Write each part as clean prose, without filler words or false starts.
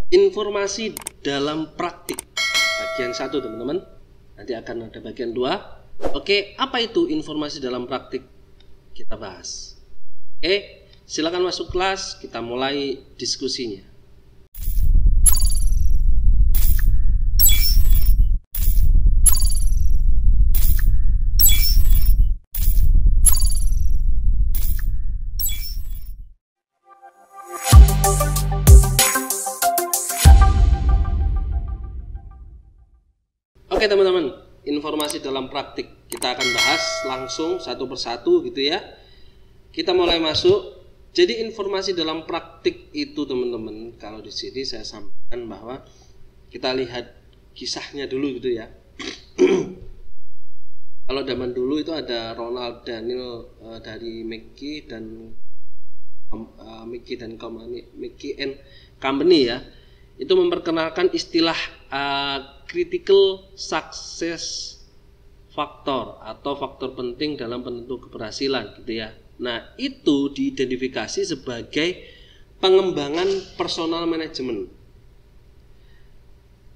Informasi dalam praktik bagian 1 teman-teman. Nanti akan ada bagian 2. Oke, apa itu informasi dalam praktik? Kita bahas. Oke, silakan masuk kelas, kita mulai diskusinya. Oke teman-teman, informasi dalam praktik kita akan bahas langsung satu persatu gitu ya. Kita mulai masuk. Jadi informasi dalam praktik itu teman-teman, kalau di sini saya sampaikan bahwa kita lihat kisahnya dulu gitu ya. Kalau zaman dulu itu ada Ronald Daniel dari McKinsey and Company ya. Itu memperkenalkan istilah critical success factor atau faktor penting dalam penentu keberhasilan gitu ya. Nah, itu diidentifikasi sebagai pengembangan personal management.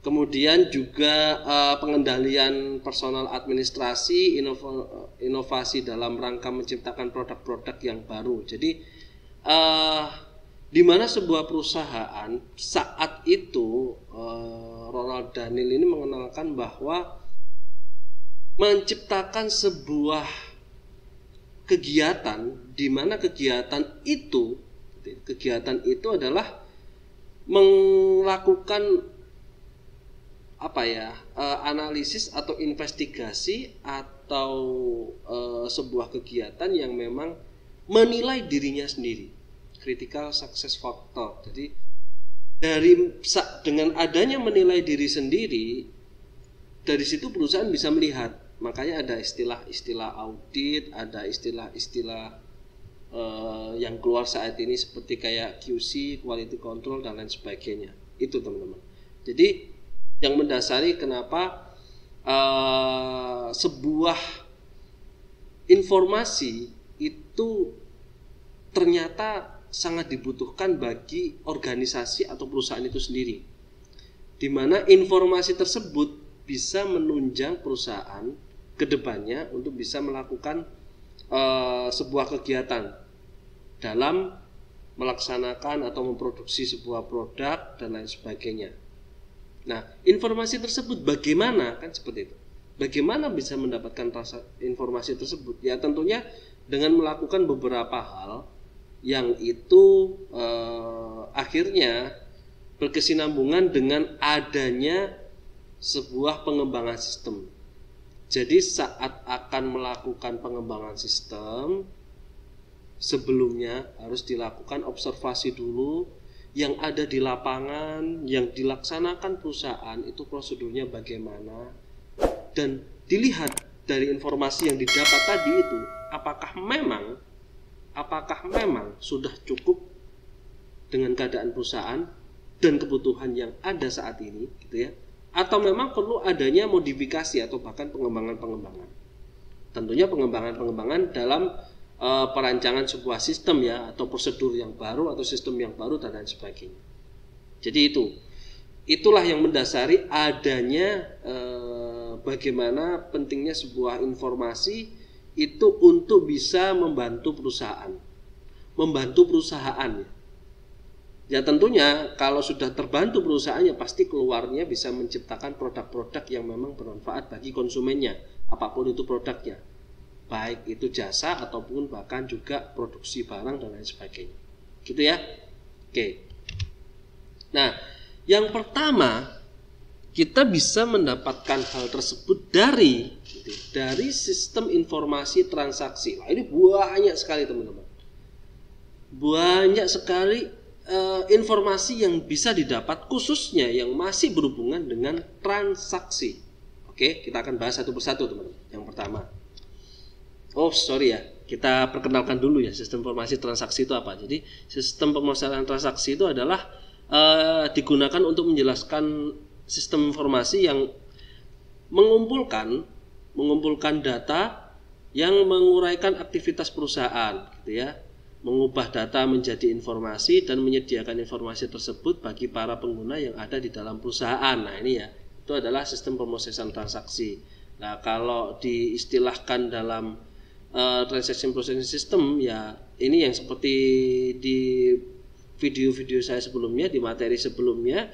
Kemudian juga pengendalian personal administrasi, inovasi dalam rangka menciptakan produk-produk yang baru. Jadi di mana sebuah perusahaan saat itu Ronald Daniel ini mengenalkan bahwa menciptakan sebuah kegiatan di mana kegiatan itu adalah melakukan analisis atau investigasi atau sebuah kegiatan yang memang menilai dirinya sendiri. Critical success factor. Jadi dengan adanya menilai diri sendiri, dari situ perusahaan bisa melihat. Makanya ada istilah-istilah audit, ada istilah-istilah yang keluar saat ini seperti kayak QC, quality control dan lain sebagainya. Itu teman-teman. Jadi yang mendasari kenapa sebuah informasi itu ternyata sangat dibutuhkan bagi organisasi atau perusahaan itu sendiri, di mana informasi tersebut bisa menunjang perusahaan ke depannya untuk bisa melakukan sebuah kegiatan dalam melaksanakan atau memproduksi sebuah produk dan lain sebagainya. Nah, informasi tersebut bagaimana, kan seperti itu. Bagaimana bisa mendapatkan informasi tersebut? Ya tentunya dengan melakukan beberapa hal yang itu akhirnya berkesinambungan dengan adanya sebuah pengembangan sistem. Jadi saat akan melakukan pengembangan sistem, sebelumnya harus dilakukan observasi dulu yang ada di lapangan, yang dilaksanakan perusahaan itu prosedurnya bagaimana, dan dilihat dari informasi yang didapat tadi itu apakah memang sudah cukup dengan keadaan perusahaan dan kebutuhan yang ada saat ini gitu ya, atau memang perlu adanya modifikasi atau bahkan pengembangan. Tentunya pengembangan dalam perancangan sebuah sistem ya, atau prosedur yang baru atau sistem yang baru dan lain sebagainya. Jadi itulah yang mendasari adanya bagaimana pentingnya sebuah informasi itu untuk bisa membantu perusahaan ya. Tentunya kalau sudah terbantu perusahaannya, pasti keluarnya bisa menciptakan produk-produk yang memang bermanfaat bagi konsumennya, apapun itu produknya, baik itu jasa ataupun bahkan juga produksi barang dan lain sebagainya gitu ya. Oke. Nah, yang pertama kita bisa mendapatkan hal tersebut dari sistem informasi transaksi. Nah, ini banyak sekali teman-teman. Banyak sekali informasi yang bisa didapat, khususnya yang masih berhubungan dengan transaksi. Oke, kita akan bahas satu persatu teman-teman. Yang pertama. Kita perkenalkan dulu ya sistem informasi transaksi itu apa. Jadi sistem pemasaran transaksi itu adalah digunakan untuk menjelaskan sistem informasi yang mengumpulkan data yang menguraikan aktivitas perusahaan gitu ya. mengubah data menjadi informasi dan menyediakan informasi tersebut bagi para pengguna yang ada di dalam perusahaan. Nah ini ya, itu adalah sistem pemrosesan transaksi. Nah kalau diistilahkan dalam transaction processing system ya, ini yang seperti di video-video saya sebelumnya, di materi sebelumnya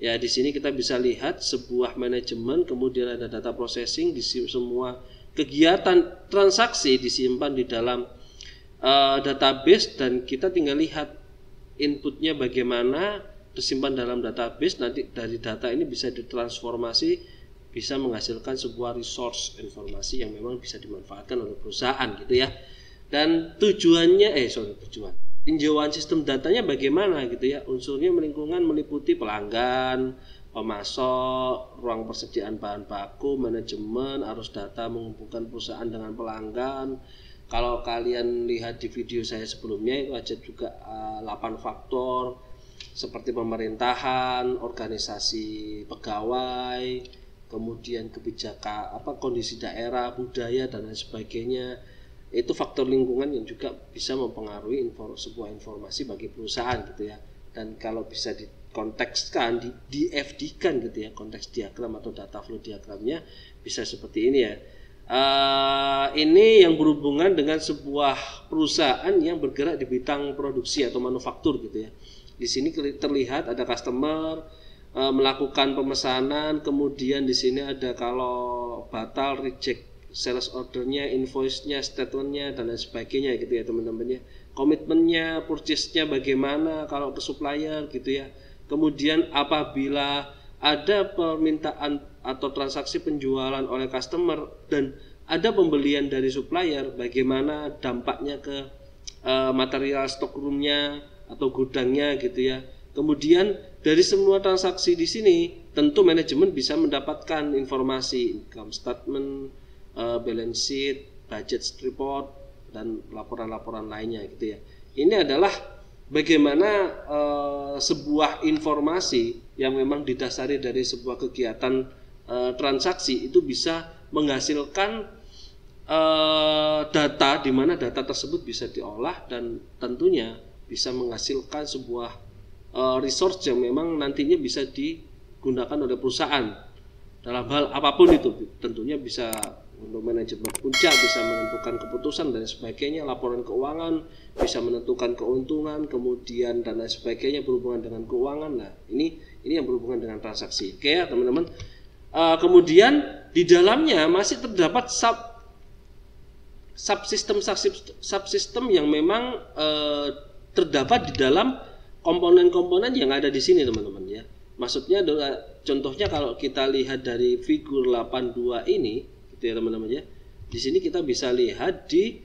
ya, di sini kita bisa lihat sebuah manajemen, kemudian ada data processing, di semua kegiatan transaksi disimpan di dalam database, dan kita tinggal lihat inputnya bagaimana, tersimpan dalam database. Nanti dari data ini bisa ditransformasi, bisa menghasilkan sebuah resource informasi yang memang bisa dimanfaatkan oleh perusahaan gitu ya. Dan tujuannya tinjauan sistem datanya bagaimana gitu ya. Unsurnya lingkungan meliputi pelanggan, pemasok, ruang persediaan bahan baku, manajemen, arus data menghubungkan perusahaan dengan pelanggan. Kalau kalian lihat di video saya sebelumnya itu ada juga 8 faktor seperti pemerintahan, organisasi pegawai, kemudian kebijakan, kondisi daerah, budaya dan lain sebagainya. Itu faktor lingkungan yang juga bisa mempengaruhi sebuah informasi bagi perusahaan gitu ya. Dan kalau bisa dikontekskan, di FD-kan gitu ya, konteks diagram atau data flow diagramnya bisa seperti ini ya. Ini yang berhubungan dengan sebuah perusahaan yang bergerak di bidang produksi atau manufaktur gitu ya. Di sini terlihat ada customer melakukan pemesanan, kemudian di sini ada kalau batal, reject sales ordernya, invoice-nya, statement-nya dan lain sebagainya gitu ya teman-teman ya. Komitmennya, purchase-nya bagaimana kalau ke supplier gitu ya. Kemudian apabila ada permintaan atau transaksi penjualan oleh customer dan ada pembelian dari supplier, bagaimana dampaknya ke material stockroom-nya atau gudangnya gitu ya. Kemudian dari semua transaksi di sini tentu manajemen bisa mendapatkan informasi income statement, balance sheet, budget report dan laporan-laporan lainnya gitu ya. Ini adalah bagaimana sebuah informasi yang memang didasari dari sebuah kegiatan transaksi itu bisa menghasilkan data, di mana data tersebut bisa diolah dan tentunya bisa menghasilkan sebuah resource yang memang nantinya bisa digunakan oleh perusahaan dalam hal apapun itu. Tentunya bisa untuk manajemen puncak, bisa menentukan keputusan dan sebagainya, laporan keuangan, bisa menentukan keuntungan, kemudian dan lain sebagainya berhubungan dengan keuangan. Nah, ini yang berhubungan dengan transaksi. Oke ya, teman-teman. Kemudian di dalamnya masih terdapat subsistem yang memang terdapat di dalam komponen-komponen yang ada di sini, teman-teman ya. Maksudnya contohnya kalau kita lihat dari figur 82 ini gitu ya teman-teman ya. Di sini kita bisa lihat di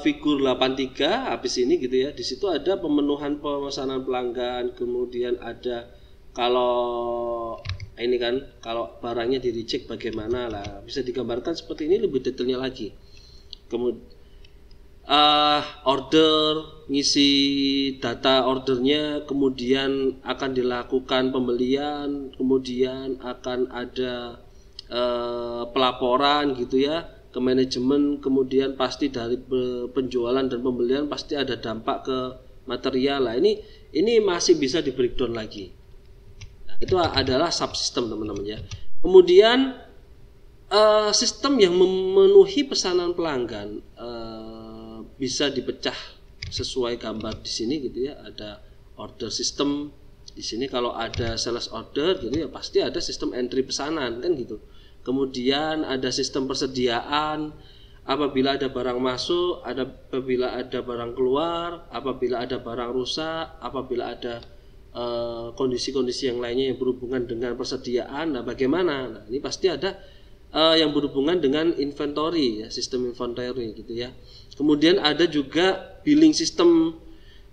figur 83 habis ini gitu ya. Di situ ada pemenuhan pemesanan pelanggan, kemudian ada kalau ini kan kalau barangnya di reject bagaimana lah, bisa digambarkan seperti ini lebih detailnya lagi. Kemudian order, ngisi data ordernya, kemudian akan dilakukan pembelian, kemudian akan ada pelaporan gitu ya ke manajemen, kemudian pasti dari penjualan dan pembelian pasti ada dampak ke material lah. Ini masih bisa di breakdown lagi. Nah, itu adalah subsistem teman-teman ya. Kemudian sistem yang memenuhi pesanan pelanggan bisa dipecah sesuai gambar di sini gitu ya. Ada order system di sini, kalau ada sales order gitu ya pasti ada sistem entry pesanan kan gitu. Kemudian ada sistem persediaan apabila ada barang masuk, apabila ada barang keluar, apabila ada barang rusak, apabila ada kondisi-kondisi yang lainnya yang berhubungan dengan persediaan. Nah, bagaimana? Nah, ini pasti ada yang berhubungan dengan inventory ya, sistem inventory gitu ya. Kemudian ada juga billing system.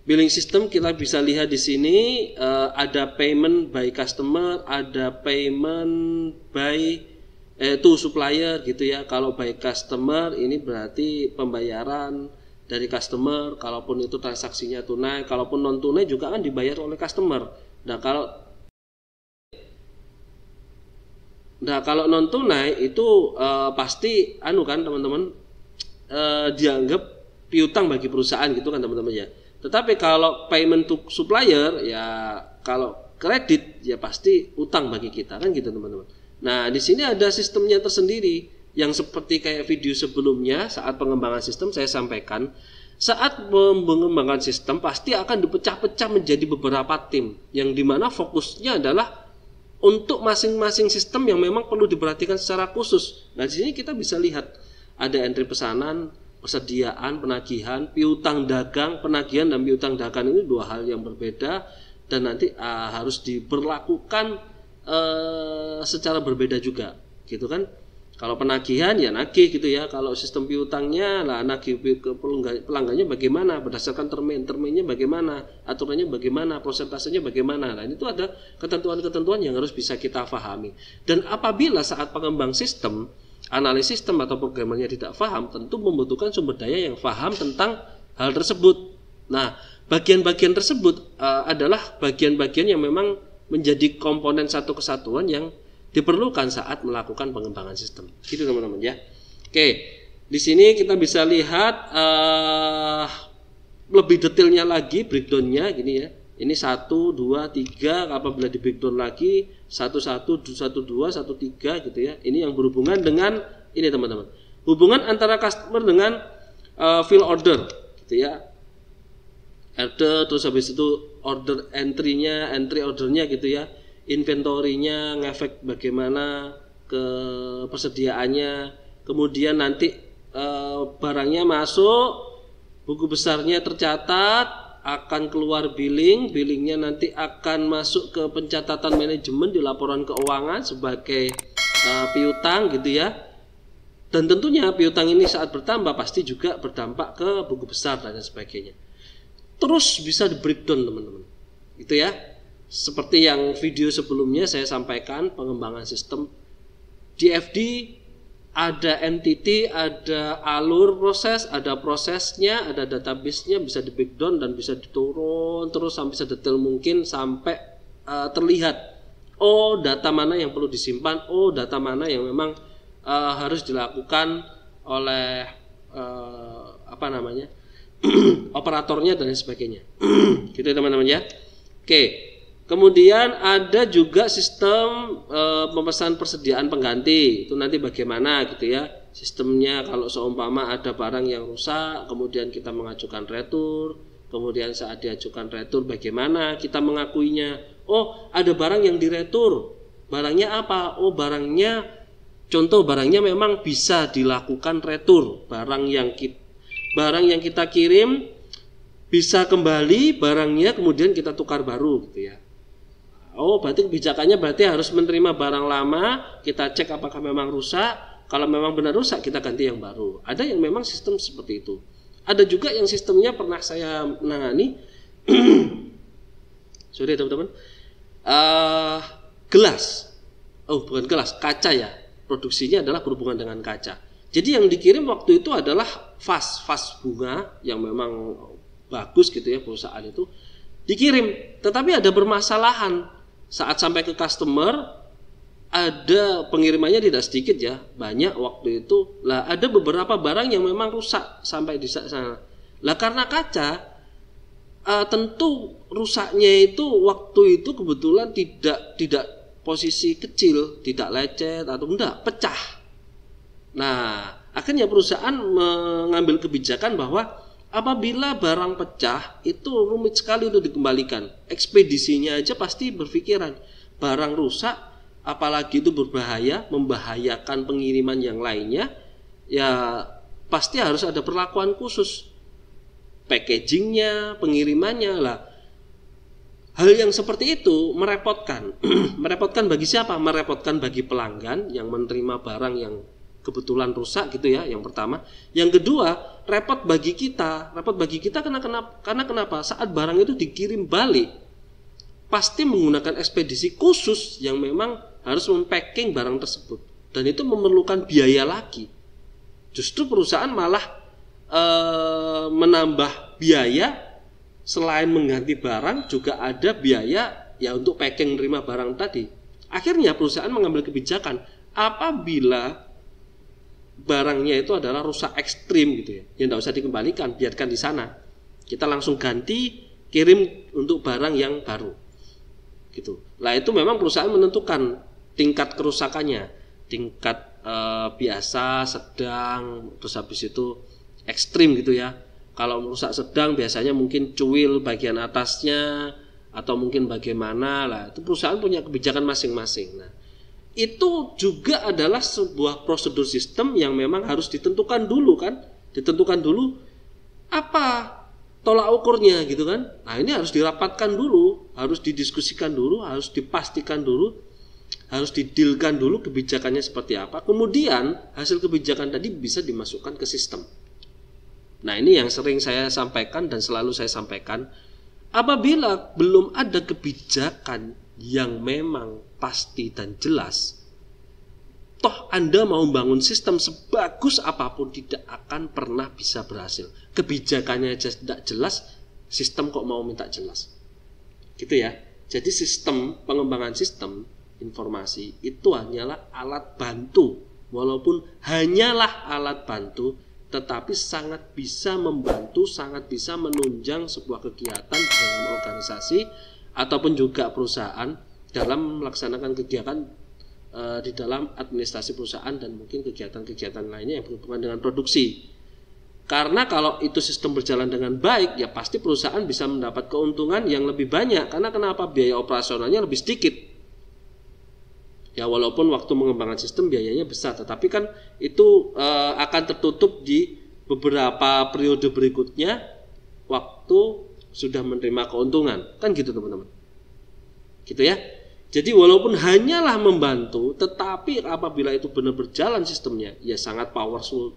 Billing system kita bisa lihat di sini ada payment by customer, ada payment by to supplier gitu ya. Kalau by customer ini berarti pembayaran dari customer, kalaupun itu transaksinya tunai, kalaupun non tunai juga kan dibayar oleh customer. Nah, kalau non tunai itu pasti kan teman-teman dianggap piutang bagi perusahaan gitu kan teman-teman ya. Tetapi kalau payment to supplier ya, kalau kredit ya pasti utang bagi kita kan gitu teman-teman. Nah di sini ada sistemnya tersendiri yang seperti kayak video sebelumnya saat pengembangan sistem saya sampaikan. Saat mengembangkan sistem pasti akan dipecah-pecah menjadi beberapa tim yang dimana fokusnya adalah untuk masing-masing sistem yang memang perlu diperhatikan secara khusus. Nah di sini kita bisa lihat ada entry pesanan, persediaan, penagihan, piutang dagang. Penagihan dan piutang dagang ini dua hal yang berbeda dan nanti harus diberlakukan secara berbeda juga, gitu kan? Kalau penagihan ya nagih gitu ya. Kalau sistem piutangnya lah nagih ke pelanggannya bagaimana, berdasarkan terminnya bagaimana, aturannya bagaimana, prosentasenya bagaimana. Nah itu ada ketentuan-ketentuan yang harus bisa kita pahami. Dan apabila saat pengembang sistem, analis sistem atau programmernya tidak paham, tentu membutuhkan sumber daya yang paham tentang hal tersebut. Nah bagian-bagian tersebut adalah bagian-bagian yang memang menjadi komponen satu kesatuan yang diperlukan saat melakukan pengembangan sistem. Gitu teman-teman ya. Oke, di sini kita bisa lihat lebih detailnya lagi breakdownnya gini ya. Ini 1, 2, 3, apabila di breakdown lagi 1, 1, 2, 1, 3 gitu ya. Ini yang berhubungan dengan ini teman-teman. Hubungan antara customer dengan fill order gitu ya. Terus habis itu order entry ordernya gitu ya. Inventorinya ngefek bagaimana ke persediaannya, kemudian nanti barangnya masuk, buku besarnya tercatat, akan keluar billingnya nanti akan masuk ke pencatatan manajemen di laporan keuangan sebagai piutang gitu ya. Dan tentunya piutang ini saat bertambah pasti juga berdampak ke buku besar dan sebagainya. Terus bisa di breakdown teman-teman, itu ya. Seperti yang video sebelumnya saya sampaikan, pengembangan sistem DFD ada entity, ada alur proses, ada prosesnya, ada database-nya, bisa di breakdown dan bisa diturun terus sampai sedetail mungkin sampai terlihat oh data mana yang perlu disimpan, oh data mana yang memang harus dilakukan oleh operatornya dan sebagainya. Gitu teman-teman ya. Oke. Kemudian ada juga sistem pemesan persediaan pengganti. Itu nanti bagaimana gitu ya. Sistemnya kalau seumpama ada barang yang rusak, kemudian kita mengajukan retur. Kemudian saat diajukan retur bagaimana kita mengakuinya. Oh ada barang yang diretur. Barangnya apa? Oh barangnya, contoh barangnya memang bisa dilakukan retur. Barang yang kita kirim bisa kembali barangnya, kemudian kita tukar baru gitu ya. Oh berarti kebijakannya harus menerima barang lama, kita cek apakah memang rusak, kalau memang benar rusak kita ganti yang baru. Ada yang memang sistem seperti itu. Ada juga yang sistemnya pernah saya menangani sorry teman-teman, gelas, bukan gelas, kaca ya, produksinya adalah berhubungan dengan kaca. Jadi yang dikirim waktu itu adalah vas bunga yang memang bagus gitu ya, perusahaan itu dikirim, tetapi ada permasalahan. Saat sampai ke customer, ada pengirimannya tidak sedikit ya, banyak waktu itu. Lah ada beberapa barang yang memang rusak sampai di sana. Lah karena kaca, tentu rusaknya itu waktu itu kebetulan tidak posisi kecil, tidak lecet atau enggak, pecah. Nah akhirnya perusahaan mengambil kebijakan bahwa apabila barang pecah itu rumit sekali untuk dikembalikan. Ekspedisinya aja pasti berpikiran barang rusak, apalagi itu berbahaya, membahayakan pengiriman yang lainnya, ya pasti harus ada perlakuan khusus. Packagingnya, pengirimannya lah. Hal yang seperti itu merepotkan. Merepotkan bagi siapa? Merepotkan bagi pelanggan yang menerima barang yang kebetulan rusak gitu ya, yang pertama. Yang kedua, repot bagi kita karena kenapa? Saat barang itu dikirim balik, pasti menggunakan ekspedisi khusus yang memang harus mempacking barang tersebut, dan itu memerlukan biaya lagi. Justru perusahaan malah menambah biaya, selain mengganti barang juga ada biaya ya untuk packing menerima barang tadi. Akhirnya perusahaan mengambil kebijakan apabila barangnya itu adalah rusak ekstrim gitu ya, ya tidak usah dikembalikan, biarkan di sana, kita langsung ganti, kirim untuk barang yang baru gitu. Lah itu memang perusahaan menentukan tingkat kerusakannya, tingkat biasa, sedang, terus habis itu ekstrim gitu ya. Kalau rusak sedang biasanya mungkin cuil bagian atasnya atau mungkin bagaimana, lah itu perusahaan punya kebijakan masing-masing. Nah itu juga adalah sebuah prosedur sistem yang memang harus ditentukan dulu kan, ditentukan dulu apa tolak ukurnya gitu kan. Nah ini harus dirapatkan dulu, harus didiskusikan dulu, harus dipastikan dulu, harus didilkan dulu kebijakannya seperti apa. Kemudian hasil kebijakan tadi bisa dimasukkan ke sistem. Nah ini yang sering saya sampaikan dan selalu saya sampaikan, apabila belum ada kebijakan yang memang pasti dan jelas, toh Anda mau membangun sistem sebagus apapun tidak akan pernah bisa berhasil. Kebijakannya aja tidak jelas, sistem kok mau minta jelas. Gitu ya. Jadi sistem, pengembangan sistem informasi itu hanyalah alat bantu. Walaupun hanyalah alat bantu, tetapi sangat bisa membantu, sangat bisa menunjang sebuah kegiatan dalam organisasi ataupun juga perusahaan dalam melaksanakan kegiatan di dalam administrasi perusahaan dan mungkin kegiatan-kegiatan lainnya yang berhubungan dengan produksi. Karena kalau itu sistem berjalan dengan baik, ya pasti perusahaan bisa mendapat keuntungan yang lebih banyak. Karena kenapa? Biaya operasionalnya lebih sedikit. Ya walaupun waktu mengembangkan sistem biayanya besar, tetapi kan itu akan tertutup di beberapa periode berikutnya waktu sudah menerima keuntungan. Kan gitu teman-teman. Gitu ya. Jadi walaupun hanyalah membantu, tetapi apabila itu benar berjalan sistemnya, ya sangat powerful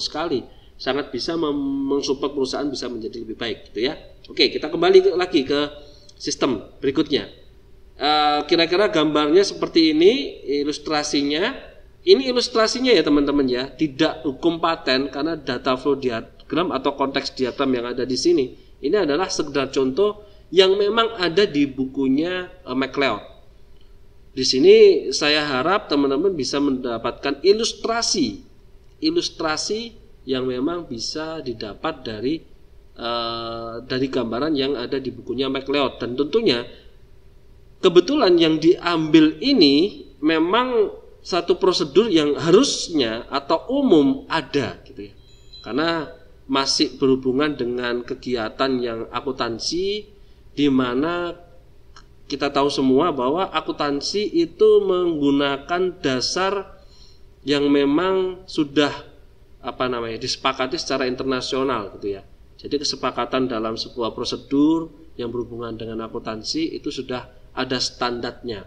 sekali, sangat bisa mensupport perusahaan bisa menjadi lebih baik, gitu ya. Oke, kita kembali lagi ke sistem berikutnya. Kira-kira gambarnya seperti ini, ilustrasinya. Ini ilustrasinya ya teman-teman ya, tidak hukum paten karena data flow diagram atau konteks diagram yang ada di sini. Ini adalah sekedar contoh yang memang ada di bukunya MacLeod. Di sini saya harap teman-teman bisa mendapatkan ilustrasi yang memang bisa didapat dari gambaran yang ada di bukunya MacLeod. Dan tentunya kebetulan yang diambil ini memang satu prosedur yang harusnya atau umum ada gitu ya. Karena masih berhubungan dengan kegiatan yang akuntansi, di mana kita tahu semua bahwa akuntansi itu menggunakan dasar yang memang sudah disepakati secara internasional gitu ya. Jadi kesepakatan dalam sebuah prosedur yang berhubungan dengan akuntansi itu sudah ada standarnya,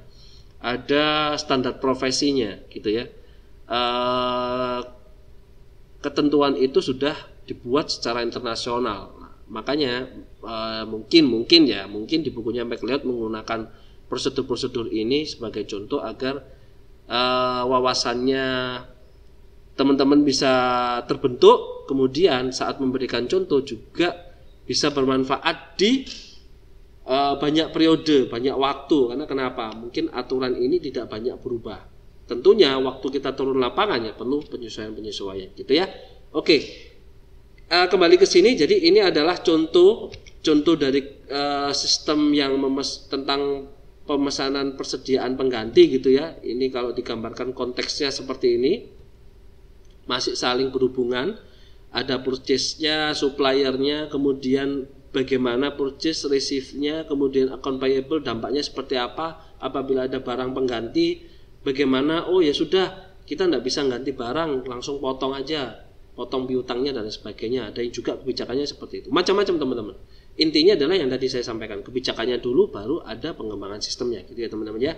ada standar profesinya gitu ya. Ketentuan itu sudah dibuat secara internasional. Makanya mungkin di bukunya MacLeod menggunakan prosedur-prosedur ini sebagai contoh agar wawasannya teman-teman bisa terbentuk, kemudian saat memberikan contoh juga bisa bermanfaat di banyak periode, banyak waktu. Karena kenapa? Mungkin aturan ini tidak banyak berubah. Tentunya waktu kita turun lapangan ya perlu penyesuaian gitu ya. Oke. Kembali ke sini, jadi ini adalah contoh dari sistem yang tentang pemesanan persediaan pengganti gitu ya. Ini kalau digambarkan konteksnya seperti ini, masih saling berhubungan, ada purchase-nya, supplier-nya, kemudian bagaimana purchase, receive-nya, kemudian account payable, dampaknya seperti apa apabila ada barang pengganti, bagaimana, oh ya sudah, kita tidak bisa ganti barang, langsung potong aja, potong piutangnya dan sebagainya. Ada yang juga kebijakannya seperti itu, macam-macam teman-teman. Intinya adalah yang tadi saya sampaikan, kebijakannya dulu baru ada pengembangan sistemnya gitu ya teman-teman ya.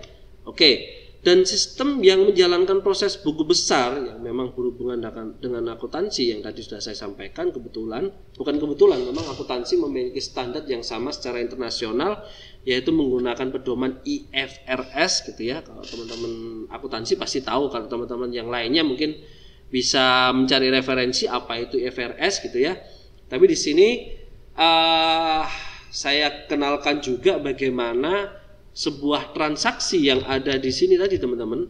Oke, dan sistem yang menjalankan proses buku besar yang memang berhubungan dengan akuntansi yang tadi sudah saya sampaikan, bukan kebetulan memang akuntansi memiliki standar yang sama secara internasional, yaitu menggunakan pedoman IFRS gitu ya. Kalau teman-teman akuntansi pasti tahu, kalau teman-teman yang lainnya mungkin bisa mencari referensi apa itu IFRS gitu ya. Tapi di sini saya kenalkan juga bagaimana sebuah transaksi yang ada di sini tadi teman-teman.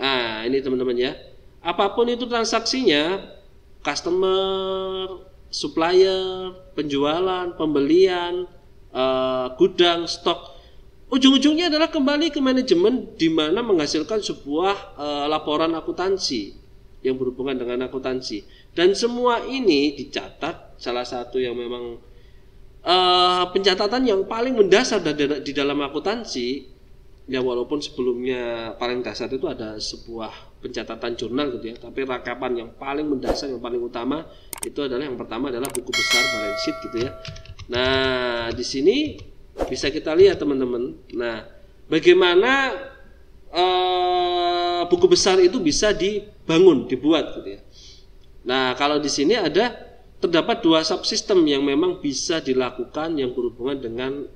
Nah, ini teman-teman ya. Apapun itu transaksinya, customer, supplier, penjualan, pembelian, gudang, stok, ujung-ujungnya adalah kembali ke manajemen di mana menghasilkan sebuah laporan akuntansi yang berhubungan dengan akuntansi. Dan semua ini dicatat, salah satu yang memang pencatatan yang paling mendasar di dalam akuntansi, ya walaupun sebelumnya paling dasar itu ada sebuah pencatatan jurnal gitu ya, tapi rakapan yang paling mendasar, yang paling utama itu adalah yang pertama adalah buku besar balance sheet gitu ya. Nah, di sini bisa kita lihat teman-teman. Nah, bagaimana buku besar itu bisa dibangun, dibuat gitu ya. Nah, kalau di sini terdapat dua subsistem yang memang bisa dilakukan yang berhubungan dengan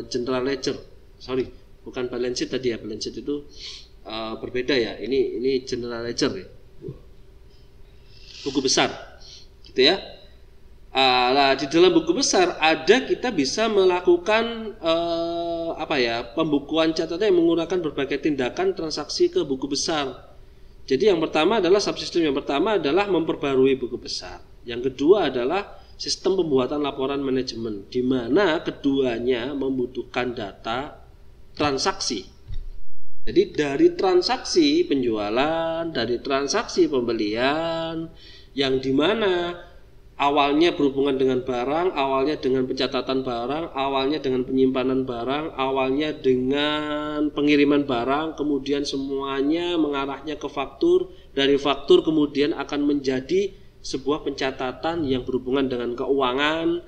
general ledger. Bukan balance sheet tadi ya, balance sheet itu berbeda ya. Ini general ledger ya. Buku besar. Gitu ya. Nah, di dalam buku besar kita bisa melakukan pembukuan catatan yang menggunakan berbagai tindakan transaksi ke buku besar. Jadi yang pertama adalah subsistem yang pertama adalah memperbarui buku besar. Yang kedua adalah sistem pembuatan laporan manajemen, di mana keduanya membutuhkan data transaksi. Jadi dari transaksi penjualan, dari transaksi pembelian, yang dimana awalnya berhubungan dengan barang, awalnya dengan pencatatan barang, awalnya dengan penyimpanan barang, awalnya dengan pengiriman barang, kemudian semuanya mengarahnya ke faktur, dari faktur kemudian akan menjadi sebuah pencatatan yang berhubungan dengan keuangan,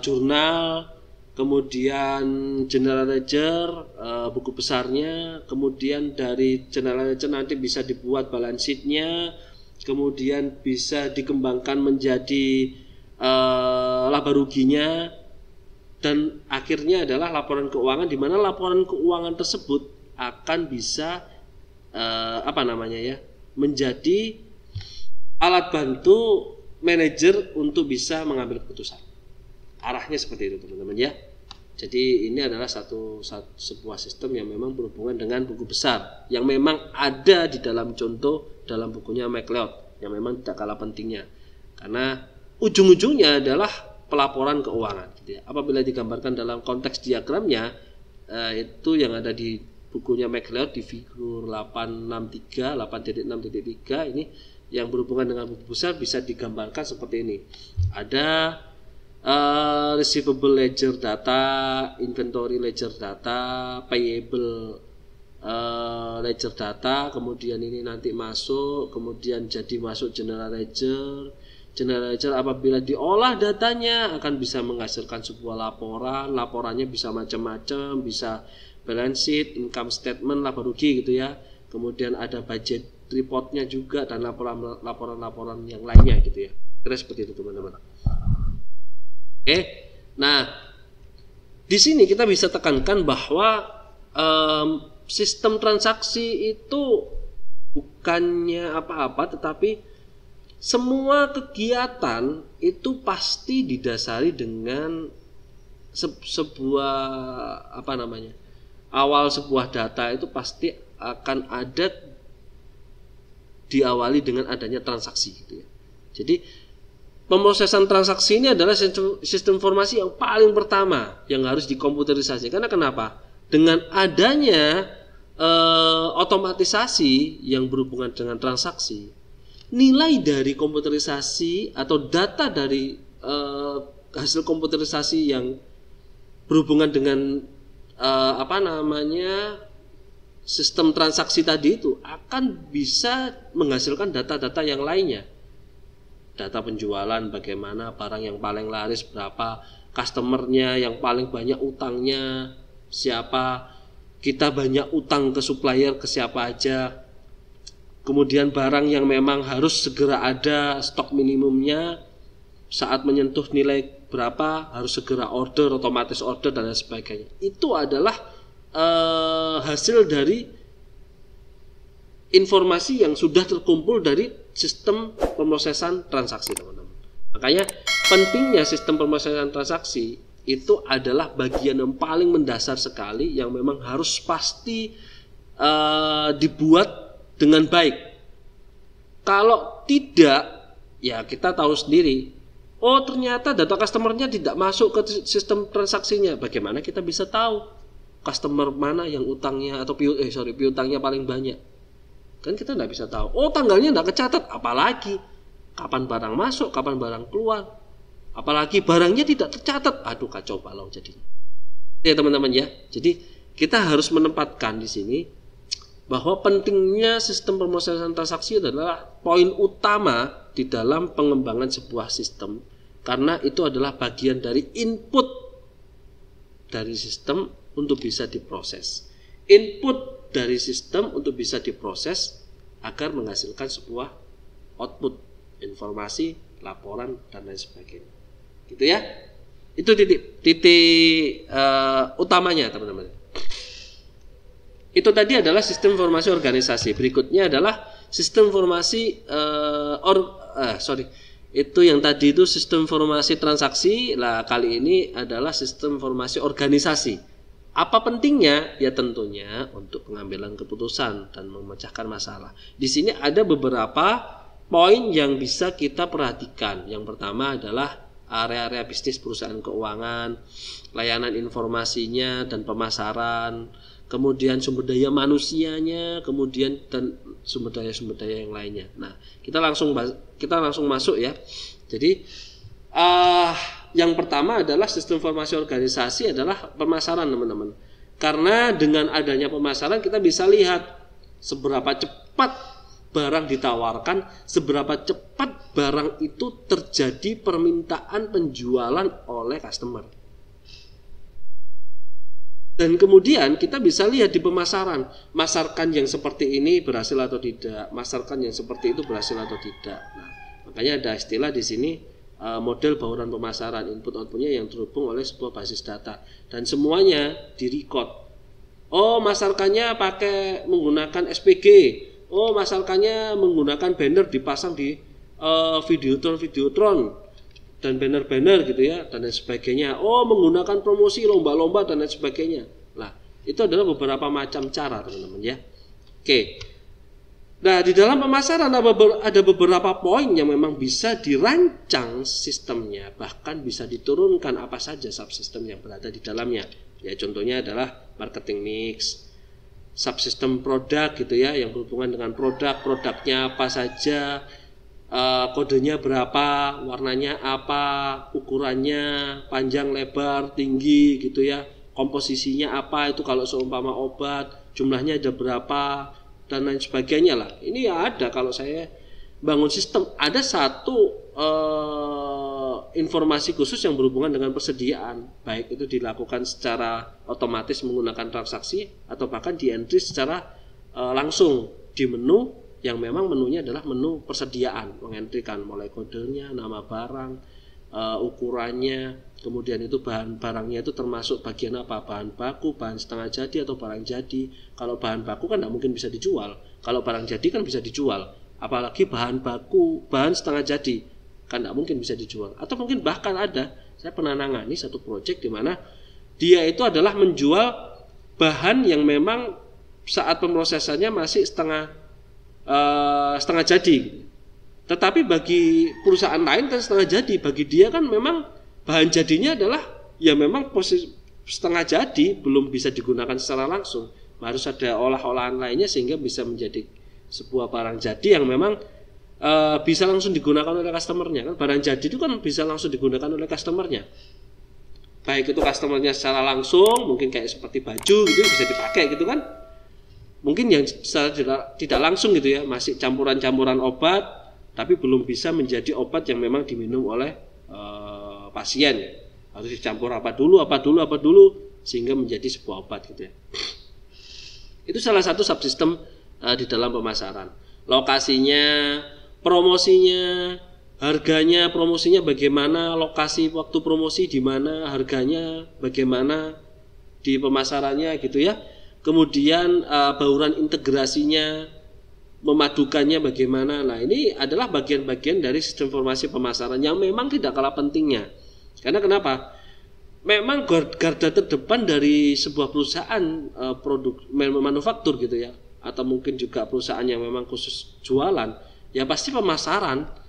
jurnal, kemudian general ledger, buku besarnya, kemudian dari general ledger nanti bisa dibuat balance sheet-nya, kemudian bisa dikembangkan menjadi laba ruginya, dan akhirnya adalah laporan keuangan, di mana laporan keuangan tersebut akan bisa menjadi alat bantu manajer untuk bisa mengambil keputusan. Arahnya seperti itu teman-teman ya. Jadi ini adalah sebuah sistem yang memang berhubungan dengan buku besar yang memang ada di dalam contoh dalam bukunya MacLeod, yang memang tidak kalah pentingnya karena ujung-ujungnya adalah pelaporan keuangan gitu ya. Apabila digambarkan dalam konteks diagramnya, itu yang ada di bukunya MacLeod di figur 8.6.3 ini yang berhubungan dengan buku besar bisa digambarkan seperti ini. Ada receivable ledger data, inventory ledger data, payable ledger data, kemudian ini nanti masuk, kemudian jadi masuk general ledger. General ledger apabila diolah datanya akan bisa menghasilkan sebuah laporannya bisa macam-macam, bisa balance sheet, income statement, laba rugi gitu ya. Kemudian ada budget reportnya juga dan laporan-laporan yang lainnya gitu ya. Kira seperti itu teman-teman. Oke, nah di sini kita bisa tekankan bahwa sistem transaksi itu bukannya apa-apa, tetapi semua kegiatan itu pasti didasari dengan awal sebuah data itu pasti akan ada diawali dengan adanya transaksi gitu ya. Jadi pemrosesan transaksi ini adalah sistem informasi yang paling pertama yang harus dikomputerisasi. Karena kenapa? Dengan adanya otomatisasi yang berhubungan dengan transaksi, nilai dari komputerisasi atau data dari hasil komputerisasi yang berhubungan dengan sistem transaksi tadi itu akan bisa menghasilkan data-data yang lainnya. Data penjualan, bagaimana barang yang paling laris berapa, customernya yang paling banyak utangnya siapa, kita banyak utang ke supplier ke siapa aja, kemudian barang yang memang harus segera ada stok minimumnya, saat menyentuh nilai berapa harus segera order, otomatis order dan lain sebagainya. Itu adalah hasil dari informasi yang sudah terkumpul dari sistem pemrosesan transaksi teman-teman. Makanya pentingnya sistem pemrosesan transaksi itu adalah bagian yang paling mendasar sekali yang memang harus pasti dibuat dengan baik. Kalau tidak, ya kita tahu sendiri, oh ternyata data customernya tidak masuk ke sistem transaksinya. Bagaimana kita bisa tahu customer mana yang utangnya atau piutangnya paling banyak? Kan kita tidak bisa tahu. Oh tanggalnya tidak kecatat, apalagi kapan barang masuk, kapan barang keluar, apalagi barangnya tidak tercatat. Aduh kacau balau jadinya. Ya teman-teman ya. Jadi kita harus menempatkan di sini bahwa pentingnya sistem pemrosesan transaksi adalah poin utama di dalam pengembangan sebuah sistem, karena itu adalah bagian dari input dari sistem untuk bisa diproses. Input dari sistem untuk bisa diproses agar menghasilkan sebuah output, informasi, laporan, dan lain sebagainya. Gitu ya. Itu titik utamanya teman-teman. Itu tadi adalah sistem informasi organisasi. Berikutnya adalah sistem informasi itu yang tadi itu sistem informasi transaksi. Lah kali ini adalah sistem informasi organisasi. Apa pentingnya? Ya tentunya untuk pengambilan keputusan dan memecahkan masalah. Di sini ada beberapa poin yang bisa kita perhatikan. Yang pertama adalah area-area bisnis perusahaan keuangan, layanan informasinya dan pemasaran, kemudian sumber daya manusianya, kemudian dan sumber daya yang lainnya. Nah, kita langsung masuk ya. Jadi yang pertama adalah sistem informasi organisasi adalah pemasaran teman-teman. Karena dengan adanya pemasaran kita bisa lihat seberapa cepat barang ditawarkan, seberapa cepat barang itu terjadi permintaan penjualan oleh customer. Dan kemudian kita bisa lihat di pemasaran, masarkan yang seperti ini berhasil atau tidak, masarkan yang seperti itu berhasil atau tidak. Nah, makanya ada istilah di sini model bauran pemasaran, input-outputnya yang terhubung oleh sebuah basis data dan semuanya direcord. Oh, masarkannya pakai menggunakan SPG. Oh, masarkannya menggunakan banner dipasang di Videotron dan banner-banner gitu ya dan lain sebagainya. Oh, menggunakan promosi lomba-lomba dan lain sebagainya. Nah, itu adalah beberapa macam cara teman-teman ya. Oke. Nah, di dalam pemasaran ada beberapa poin yang memang bisa dirancang sistemnya, bahkan bisa diturunkan apa saja subsistem yang berada di dalamnya. Ya, contohnya adalah marketing mix, subsistem produk gitu ya, yang berhubungan dengan produknya apa saja, kodenya berapa, warnanya apa, ukurannya, panjang, lebar, tinggi gitu ya, komposisinya apa, itu kalau seumpama obat, jumlahnya ada berapa, dan lain sebagainya lah. Ini ya ada kalau saya bangun sistem, ada satu informasi khusus yang berhubungan dengan persediaan, baik itu dilakukan secara otomatis menggunakan transaksi atau bahkan di entry secara langsung di menu yang memang menunya adalah menu persediaan, mengentrikan mulai kodenya, nama barang, ukurannya, kemudian itu barangnya itu termasuk bagian apa, bahan baku, bahan setengah jadi atau barang jadi. Kalau bahan baku kan tidak mungkin bisa dijual, kalau barang jadi kan bisa dijual, apalagi bahan baku, bahan setengah jadi kan tidak mungkin bisa dijual. Atau mungkin bahkan ada, saya pernah nangani satu proyek di mana dia itu adalah menjual bahan yang memang saat pemrosesannya masih setengah jadi. Tetapi bagi perusahaan lain kan setengah jadi, bagi dia kan memang bahan jadinya adalah ya memang posisi setengah jadi, belum bisa digunakan secara langsung. Harus ada olah-olahan lainnya sehingga bisa menjadi sebuah barang jadi yang memang bisa langsung digunakan oleh customernya. Kan barang jadi itu kan bisa langsung digunakan oleh customernya. Baik itu customernya secara langsung, mungkin kayak seperti baju gitu bisa dipakai gitu kan. Mungkin yang secara tidak langsung gitu ya, masih campuran-campuran obat, tapi belum bisa menjadi obat yang memang diminum oleh pasien. Harus dicampur apa dulu, sehingga menjadi sebuah obat gitu ya. Itu salah satu subsistem di dalam pemasaran. Lokasinya, promosinya, harganya, promosinya bagaimana, lokasi waktu promosi di mana, harganya bagaimana di pemasarannya gitu ya. Kemudian bauran integrasinya, memadukannya bagaimana. Nah, ini adalah bagian-bagian dari sistem informasi pemasaran yang memang tidak kalah pentingnya. Karena kenapa? Memang garda terdepan dari sebuah perusahaan produk manufaktur gitu ya, atau mungkin juga perusahaan yang memang khusus jualan, ya pasti pemasaran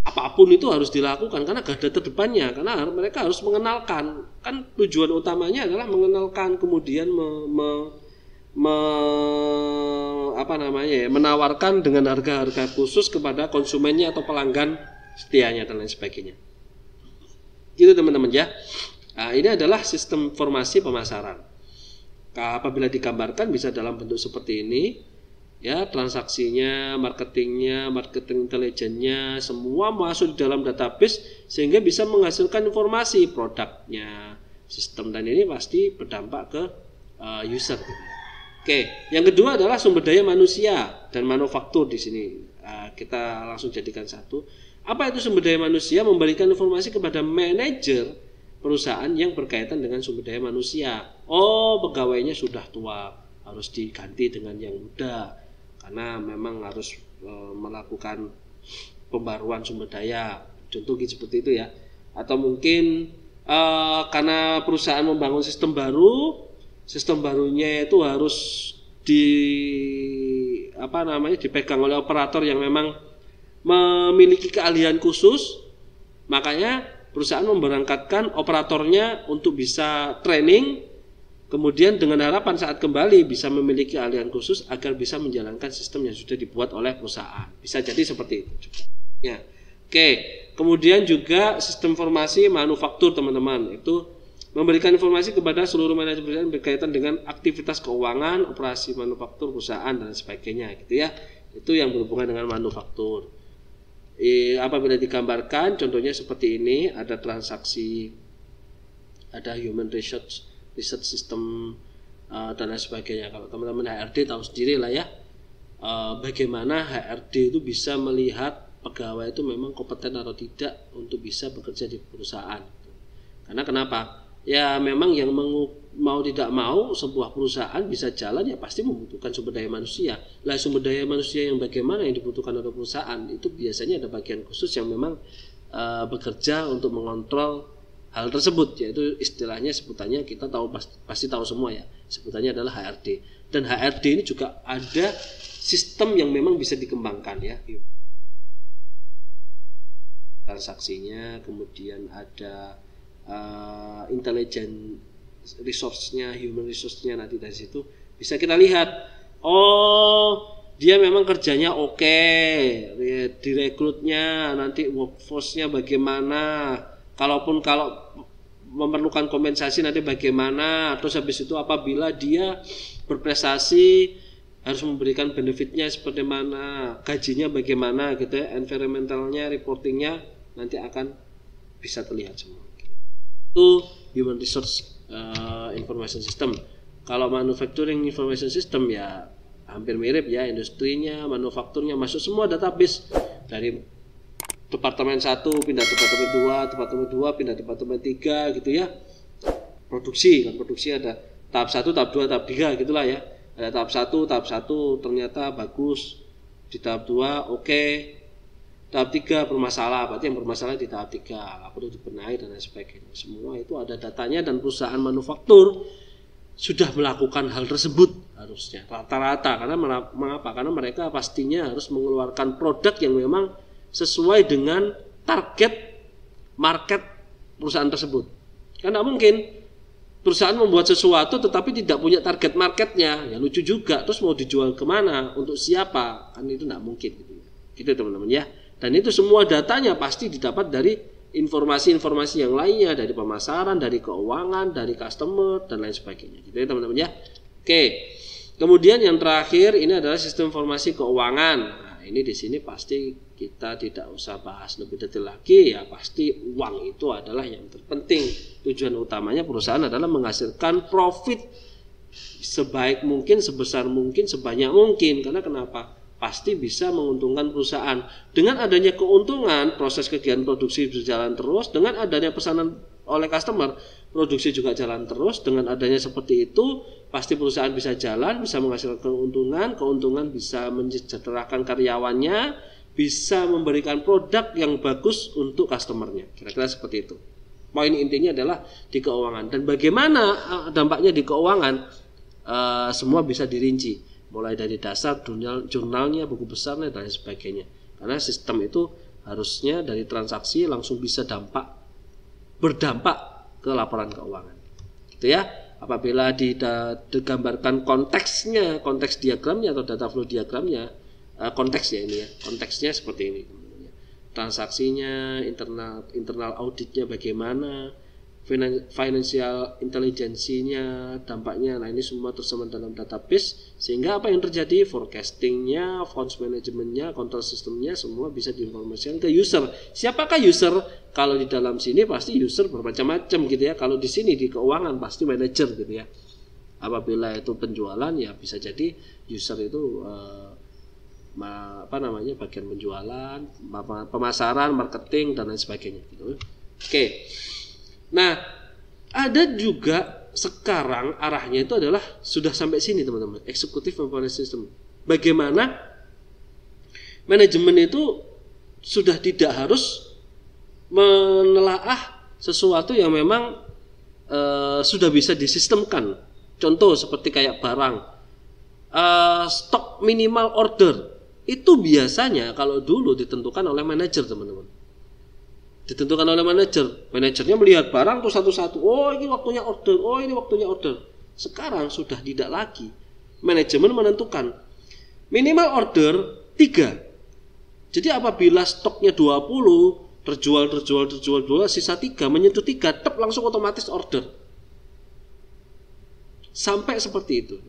apapun itu harus dilakukan karena garda terdepannya, karena mereka harus mengenalkan, kan tujuan utamanya adalah mengenalkan, kemudian menawarkan dengan harga-harga khusus kepada konsumennya atau pelanggan setianya dan lain sebagainya. Gitu teman-teman ya. Nah, ini adalah sistem informasi pemasaran. Apabila digambarkan bisa dalam bentuk seperti ini. Ya, transaksinya, marketingnya, marketing intelligence-nya, semua masuk di dalam database sehingga bisa menghasilkan informasi produknya, sistem, dan ini pasti berdampak ke user. Oke, yang kedua adalah sumber daya manusia dan manufaktur di sini. Kita langsung jadikan satu. Apa itu sumber daya manusia? Memberikan informasi kepada manajer perusahaan yang berkaitan dengan sumber daya manusia. Oh, pegawainya sudah tua, harus diganti dengan yang muda. Karena memang harus melakukan pembaruan sumber daya, contoh seperti itu ya. Atau mungkin karena perusahaan membangun sistem baru, sistem barunya itu harus dipegang oleh operator yang memang memiliki keahlian khusus, makanya perusahaan memberangkatkan operatornya untuk bisa training. Kemudian dengan harapan saat kembali bisa memiliki keahlian khusus agar bisa menjalankan sistem yang sudah dibuat oleh perusahaan. Bisa jadi seperti itu juga. Ya. Oke, kemudian juga sistem informasi manufaktur teman-teman. Itu memberikan informasi kepada seluruh manajer perusahaan berkaitan dengan aktivitas keuangan, operasi manufaktur perusahaan dan sebagainya gitu ya. Itu yang berhubungan dengan manufaktur. Apabila digambarkan contohnya seperti ini, ada transaksi, ada human research system dan lain sebagainya. Kalau teman-teman HRD tahu sendiri lah ya, bagaimana HRD itu bisa melihat pegawai itu memang kompeten atau tidak untuk bisa bekerja di perusahaan. Karena kenapa? Ya memang yang mau tidak mau sebuah perusahaan bisa jalan ya pasti membutuhkan sumber daya manusia. Lah sumber daya manusia yang bagaimana yang dibutuhkan oleh perusahaan itu biasanya ada bagian khusus yang memang bekerja untuk mengontrol hal tersebut, yaitu istilahnya sebutannya kita tahu pasti tahu semua ya, sebutannya adalah HRD. Dan HRD ini juga ada sistem yang memang bisa dikembangkan ya, transaksinya, kemudian ada intelligent resource-nya, human resource-nya, nanti dari situ bisa kita lihat, oh dia memang kerjanya oke, direkrutnya, nanti workforce-nya bagaimana, kalau memerlukan kompensasi nanti bagaimana, terus habis itu apabila dia berprestasi harus memberikan benefitnya seperti mana, gajinya bagaimana gitu ya, environmentalnya, reportingnya nanti akan bisa terlihat semua. Itu human resource information system. Kalau manufacturing information system ya hampir mirip ya, industrinya, manufakturnya masuk semua database, dari departemen 1 pindah departemen 2 pindah departemen 3 gitu ya. Produksi ada tahap 1, tahap 2, tahap 3 gitulah ya. Ada tahap 1 ternyata bagus, di tahap 2 oke. Tahap 3 bermasalah, berarti yang bermasalah di tahap 3 perlu dibenahi dan lain sebagainya. Semua itu ada datanya dan perusahaan manufaktur sudah melakukan hal tersebut harusnya rata-rata. Karena mengapa? Karena mereka pastinya harus mengeluarkan produk yang memang sesuai dengan target market perusahaan tersebut. Karena mungkin perusahaan membuat sesuatu tetapi tidak punya target marketnya, ya lucu juga. Terus mau dijual kemana, untuk siapa, kan itu tidak mungkin gitu teman-teman ya. Dan itu semua datanya pasti didapat dari informasi-informasi yang lainnya, dari pemasaran, dari keuangan, dari customer dan lain sebagainya gitu ya teman-teman ya. Oke, kemudian yang terakhir ini adalah sistem informasi keuangan. Nah ini di sini pasti kita tidak usah bahas lebih detail lagi ya, pasti uang itu adalah yang terpenting. Tujuan utamanya perusahaan adalah menghasilkan profit sebaik mungkin, sebesar mungkin, sebanyak mungkin. Karena kenapa? Pasti bisa menguntungkan perusahaan. Dengan adanya keuntungan, proses kegiatan produksi berjalan terus. Dengan adanya pesanan oleh customer, produksi juga jalan terus. Dengan adanya seperti itu, pasti perusahaan bisa jalan, bisa menghasilkan keuntungan. Keuntungan bisa mensejahterakan karyawannya, bisa memberikan produk yang bagus untuk customernya. Kira-kira seperti itu. Poin intinya adalah di keuangan. Dan bagaimana dampaknya di keuangan, semua bisa dirinci. mulai dari dasar jurnalnya, buku besarnya dan sebagainya. Karena sistem itu harusnya dari transaksi langsung bisa berdampak ke laporan keuangan. Gitu ya. Apabila digambarkan konteks diagramnya atau data flow diagramnya, konteksnya ini ya, konteksnya seperti ini. Transaksinya, internal auditnya bagaimana, financial intelligence-nya, dampaknya. Nah, ini semua tersemat dalam database sehingga apa yang terjadi, forecastingnya, funds managementnya, control sistemnya semua bisa diinformasikan ke user. Siapakah user? Kalau di dalam sini pasti user bermacam-macam gitu ya. Kalau di sini di keuangan pasti manajer gitu ya. Apabila itu penjualan ya bisa jadi user itu bagian penjualan, pemasaran, marketing dan lain sebagainya gitu. Oke. Nah, ada juga sekarang arahnya itu adalah sudah sampai sini teman-teman, executive information system. Bagaimana manajemen itu sudah tidak harus menelaah sesuatu yang memang sudah bisa disistemkan. Contoh seperti kayak barang, stok minimal order itu biasanya kalau dulu ditentukan oleh manajer teman-teman. Ditentukan oleh manajernya melihat barang tuh satu-satu. Oh ini waktunya order, oh ini waktunya order. Sekarang sudah tidak lagi. Manajemen menentukan minimal order 3. Jadi apabila stoknya 20 terjual, sisa 3 menyentuh 3, langsung otomatis order. Sampai seperti itu.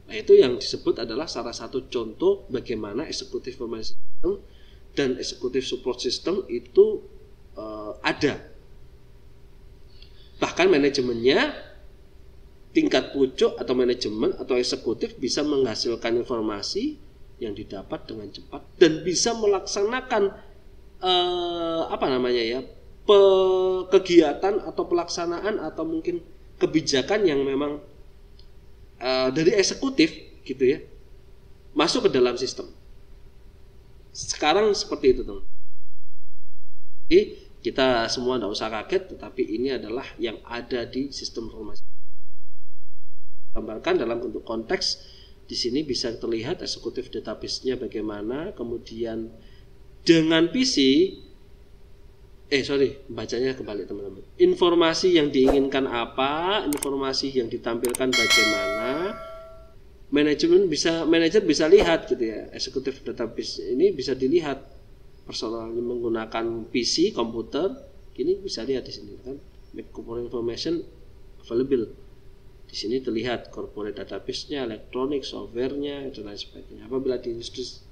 Nah, itu yang disebut adalah salah satu contoh bagaimana executive information system dan executive support system itu ada. Bahkan manajemennya tingkat pucuk atau manajemen atau eksekutif bisa menghasilkan informasi yang didapat dengan cepat dan bisa melaksanakan kegiatan atau pelaksanaan atau mungkin kebijakan yang memang dari eksekutif gitu ya masuk ke dalam sistem. Sekarang seperti itu teman. Jadi kita semua tidak usah kaget, tetapi ini adalah yang ada di sistem informasi. Gambarkan dalam bentuk konteks di sini bisa terlihat eksekutif database-nya bagaimana, kemudian dengan PC bacanya kembali teman-teman. Informasi yang diinginkan apa, informasi yang ditampilkan bagaimana, manajer bisa lihat gitu ya. Eksekutif database ini bisa dilihat personalnya menggunakan PC, komputer, ini bisa lihat di sini kan. Make corporate information available. Di sini terlihat corporate database-nya, elektronik, software-nya, dan lain sebagainya. Apabila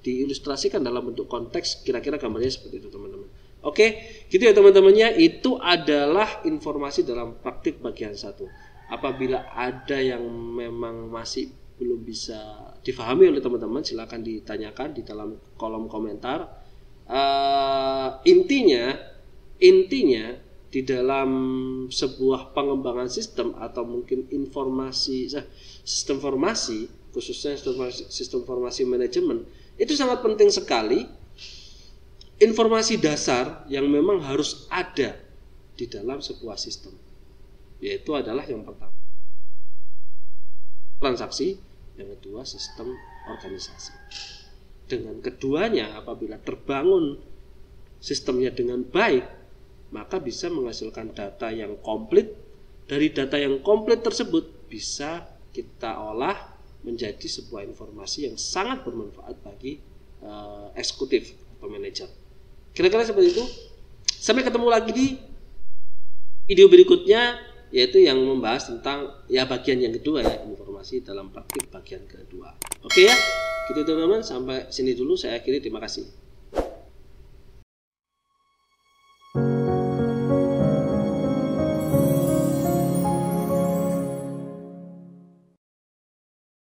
diilustrasikan dalam bentuk konteks, kira-kira gambarnya seperti itu teman-teman. Oke, gitu ya teman-temannya. Itu adalah informasi dalam praktik bagian 1. Apabila ada yang memang masih belum bisa difahami oleh teman-teman, silakan ditanyakan di dalam kolom komentar. Intinya di dalam sebuah pengembangan sistem atau mungkin sistem informasi, khususnya sistem informasi manajemen, itu sangat penting sekali. Informasi dasar yang memang harus ada di dalam sebuah sistem, yaitu adalah yang pertama transaksi, yang kedua sistem organisasi. Dengan keduanya apabila terbangun sistemnya dengan baik, maka bisa menghasilkan data yang komplit. Dari data yang komplit tersebut bisa kita olah menjadi sebuah informasi yang sangat bermanfaat bagi eksekutif atau manajer. Kira-kira seperti itu. Sampai ketemu lagi di video berikutnya, yaitu yang membahas tentang bagian yang kedua ya, informasi dalam praktik bagian kedua. Oke ya, gitu teman-teman, sampai sini dulu saya akhiri, terima kasih.